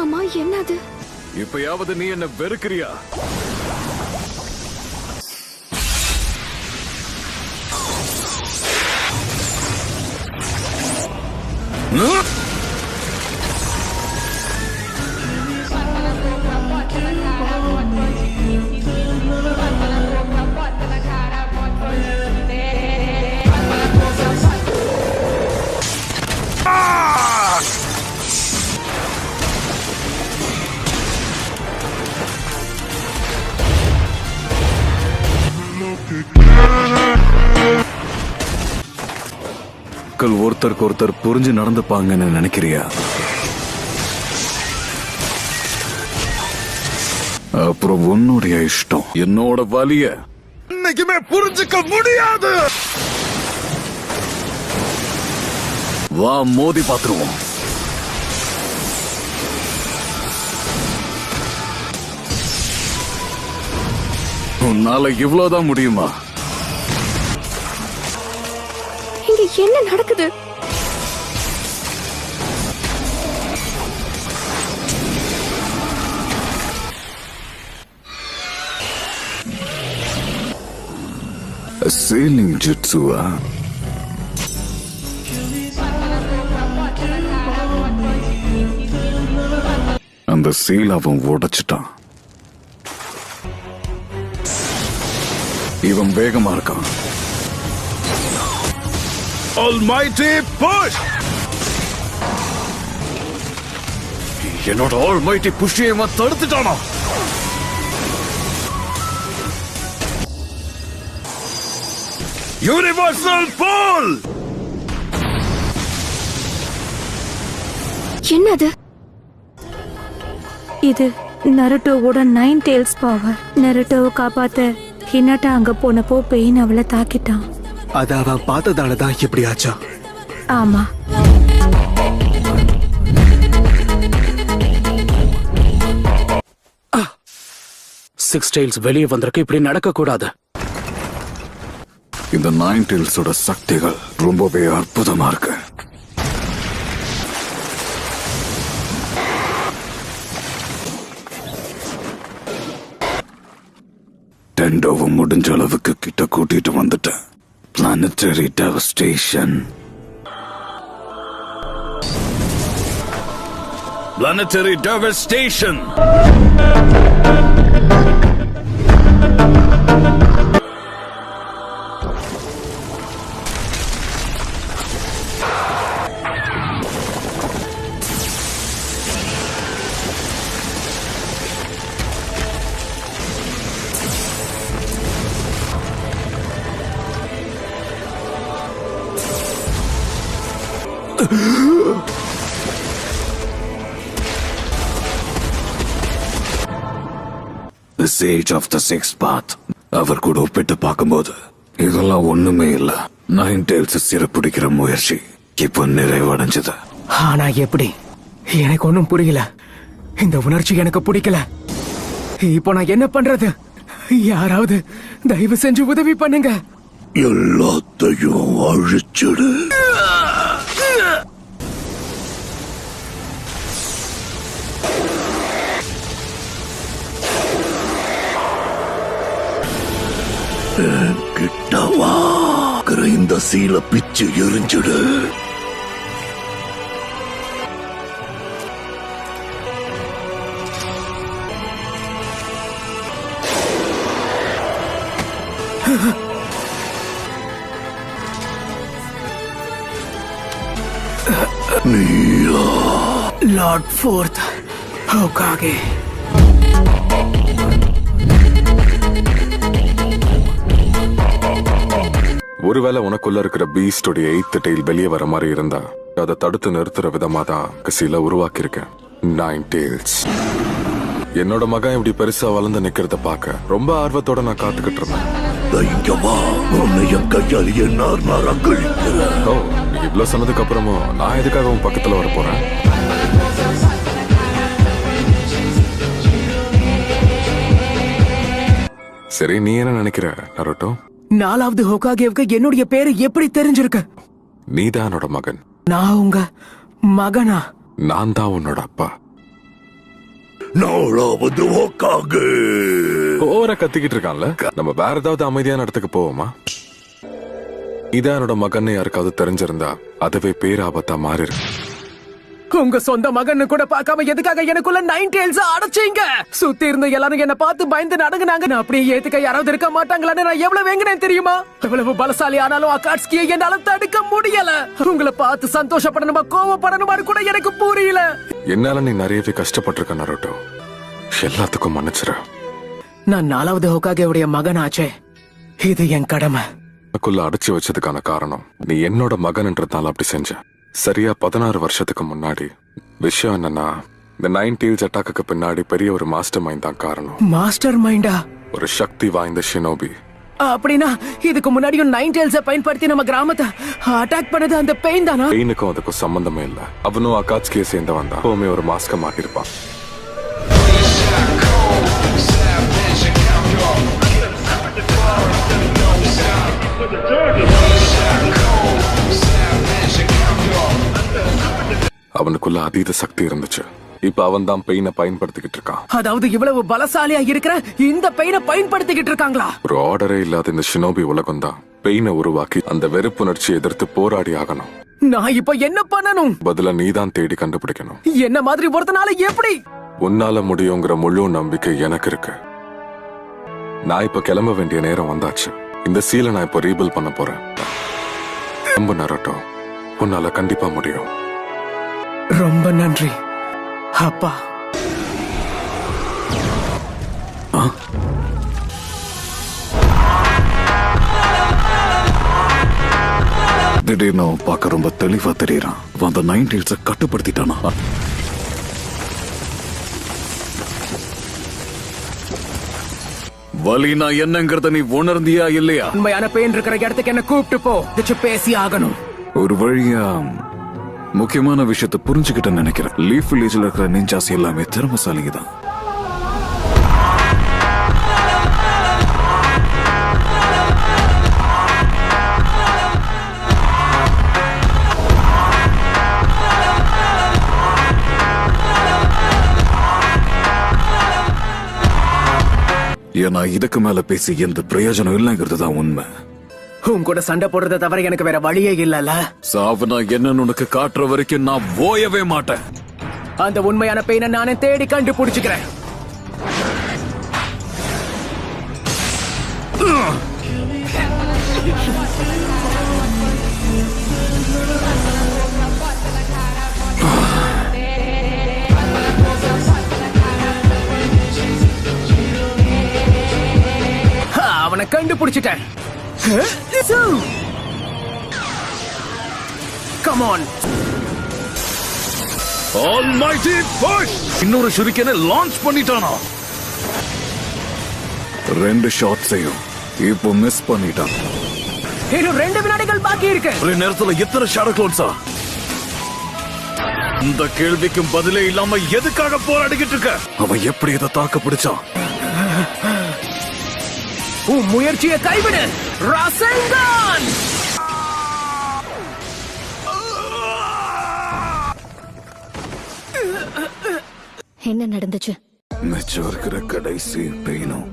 அம்மா என்னது? இப்பயாவது நீ என்ன வெறுக்கிறியா? ஒருத்தருக்கு ஒருத்தர் புரிஞ்சு நடந்துப்பாங்கன்னு நினைக்கிறியா? அப்புறம் உன்னுடைய இஷ்டம். என்னோட வலிய இன்னைக்குமே புரிஞ்சுக்க முடியாது. வா மோதி பாத்துருவோம். உன்னால இவ்வளவுதான் முடியுமா? இங்க என்ன நடக்குது? சீலிங் ஜுட்சுவா? அந்த சீல் அவன் உடைச்சிட்டான். இவன் வேகமா இருக்கான். Almighty push! என்னோட Almighty push-ஐ தடுத்துட்டானா? Universal pull! என்னது? இது நருட்டோவோட 9 டெய்ல்ஸ் பவர். நருட்டோவை காப்பாத்த ஹினாட்டா அங்க போனப்போ பெயின் அவளை தாக்கிட்டான். அத அவன் பார்த்ததாலதான் இப்படி ஆச்சா? ஆமா. சிக்ஸ் டெய்ல்ஸ் வெளியே வந்திருக்கு. இப்படி நடக்க கூடாது. இந்த 9 டெய்ல்ஸோட சக்திகள் ரொம்பவே அற்புதமா இருக்கு. டெண்டோவை முடிஞ்ச அளவுக்கு கிட்ட கூட்டிட்டு வந்துட்டேன். Planetary devastation. Planetary devastation. The Sage of the Sixth Path. அவர் கூட ஒப்பிட்டு பார்க்கும்போது இதெல்லாம் ஒண்ணுமே இல்ல. 9 டெய்ல்ஸ் சிறப்புடிக்கிற முயற்சி இப்போ நிறைவடைஞ்சது. ஆனா எப்படி? எனக்கு ஒண்ணும் புரியல. இந்த உணர்ச்சி எனக்கு பிடிக்கல. இப்போ நான் என்ன பண்றது? யாராவது தயவு செஞ்சு உதவி பண்ணுங்க. எல்லாத்தையும் அழிச்சிடு. கிட்டவா இந்த சீல பிச்சு எரிஞ்சிடு. நீயா லார்ட் ஃபோர்த் ஹோகாகே. ஒருவேளை உனக்குள்ள இருக்கிற பீஸ்டோட 8th டெய்ல் வெளியே வர மாதிரி இருந்தா அதை தடுத்து நிறுத்துற விதமா தான் கசில உருவாக்கியிருக்கேன் 9 டெய்ல்ஸ். என்னோட மகன் இப்படி பெருசா வளர்ந்து நிக்கிறத பார்க்க ரொம்ப ஆர்வத்தோட நான் காத்துக்கிட்டு இருந்தேன். ஓ, நீ இவ்வளவு சொன்னதுக்கு அப்புறமும் நான் எதுக்காக உன் பக்கத்துல வர போறேன்? சரி, நீ என்ன நினைக்கிற நருட்டோ? 4வது ஹோகாகேவுக்கு என்னுடைய பேரு எப்படி தெரிஞ்சிருக்கு? நீதான் என்னோட மகன். நான் உங்க மகனா? நான் தான் உன்னோட அப்பா. நாளாவது உக்காகு. ஓவரா கத்திக்கிட்டு இருக்கான்ல, நம்ம வேற ஏதாவது அமைதியான இடத்துக்கு போவோமா? இதான் என்னோட மகன் யாருக்காவது தெரிஞ்சிருந்தா அதுவே பேராபத்தா மாறிரு. உங்க சொந்த மகன்னு கூட பார்க்காம எதுக்காக எனக்குள்ள 9 டெயில்ஸ் அடைச்சீங்க? சுத்தி இருந்த எல்லாரும் என்ன பார்த்து பயந்து நடுங்குனாங்க. நான் அப்படியே ஏத்துக்க யாராவது இருக்க மாட்டாங்களான்னு நான் எவ்வளவு வேங்கினேன் தெரியுமா? எவ்வளவு பலசாலி ஆனாலும் அகாட்ஸ்கியை என்னால தடுக்க முடியல. உங்களை பார்த்து சந்தோஷப்படணுமா கோவப்படணுமான்னு கூட எனக்கு புரியல. என்னால நீ நிறையவே கஷ்டப்பட்டிருக்க நருட்டோ. எல்லாத்துக்கும் மன்னிச்சிரு. நான் 4வது ஹோகாகேவுடைய மகனாச்சே. இது என் கடமை. எனக்குள்ள அடைச்சு வச்சதுக்கான காரணம் நீ என்னோட மகன்ன்றதால அப்படி செஞ்ச. சரியா 16 வருஷத்துக்கு முன்னாடி விஷயம் என்னன்னா, இந்த 9 டெயில்ஸ் அட்டாக்கு பின்னாடி பெரிய ஒரு மாஸ்டர் மைண்ட் தான் காரணம். மாஸ்டர் மைண்டா? ஒரு சக்தி வாய்ந்த ஷினோபி. அப்படின்னா இதுக்கு முன்னாடியும் 9 டெயில்ஸ பயன்படுத்தி நம்ம கிராமத்தை அட்டாக் பண்ணது அந்த பெயின் தானா? பெயினுக்கும் அதுக்கும் சம்பந்தமே இல்ல. அவனும் அகாட்ஸ்கியை சேர்ந்தவன் தான். எப்பவுமே ஒரு மாஸ்க மாட்டிருப்பான். அவனுக்குள்ள அதீத சக்தி இருந்துச்சு. இப்ப அவன் தான் பெயினை பயன்படுத்திக்கிட்டு இருக்கான். அதாவது இவ்வளவு பலசாலியா இருக்கிற இந்த பெயினை பயன்படுத்திக்கிட்டு இருக்காங்களா? ஒரு ஆர்டரே இல்லாத இந்த ஷினோபி உலகம் தான் பெயினை உருவாக்கி அந்த வெறுப்புணர்ச்சியை எதிர்த்து போராடி ஆகணும். நான் இப்ப என்ன பண்ணணும்? பதில நீதான் தேடி கண்டுபிடிக்கணும். என்ன மாதிரி ஒருத்தனால எப்படி? உன்னால முடியுங்கிற முழு நம்பிக்கை எனக்கு இருக்கு. நான் இப்ப கிளம்ப வேண்டிய நேரம் வந்தாச்சு. இந்த சீலை நான் இப்ப ரீபில் பண்ண போறேன். ரொம்ப நருட்டோ, உன்னால கண்டிப்பா முடியும். ரொம்ப நன்றி அப்பா. திடீர்னு பார்க்க ரொம்ப தெளிவா தெரியறான். அந்த 9 டெயில்ஸ கட்டுப்படுத்திட்டானா? வலினா என்னங்கறத நீ உணர்ந்தியா இல்லையா? உண்மையான பெயின் இருக்கிற இடத்துக்கு என்ன கூப்பிட்டு போ. பேசி ஆகணும். ஒரு வழியா முக்கியமான விஷயத்தை புரிஞ்சுக்கிட்டேன்னு நினைக்கிறேன். லீஃப் வில்லேஜ்ல இருக்கிற நிஞ்சாஸ் எல்லாமே திறமசாலிங்க தான். ஏன்னா இதுக்கு மேல பேசி எந்த பிரயோஜனம் இல்லைங்கிறது தான் உண்மை. உன் கூட சண்டை போடுறத தவிர எனக்கு வேற வழியே இல்லல. சாவுனா என்னன்னு உனக்கு காட்டுற வரைக்கும் நான் ஓயவே மாட்டேன். அந்த உண்மையான பெயினை நானே தேடி கண்டுபிடிச்சுக்கிறேன். அவனை கண்டுபிடிச்சிட்டேன். Come on. Almighty push! இன்னொரு ஷுரிக்கனை லான்ச் பண்ணிட்டானா? 2 ஷாட்ஸையும் இப்போ மிஸ் பண்ணிட்டான். இன்னும் 2 வினாடிகள் பாக்கி இருக்கு. ஒரு நேரத்துல எத்தனை ஷேடோ க்ளோன்ஸா? இந்த கேள்விக்கும் பதிலே இல்லாம எதுக்காக போராடிக்கிட்டு இருக்க? அவன் எப்படி இதை தாக்க பிடிச்சான்? உன் முயற்சியை கைவிடு ராசென்கான். என்ன நடந்துச்சு? மிச்சம் இருக்கிற கடைசி பெயினும்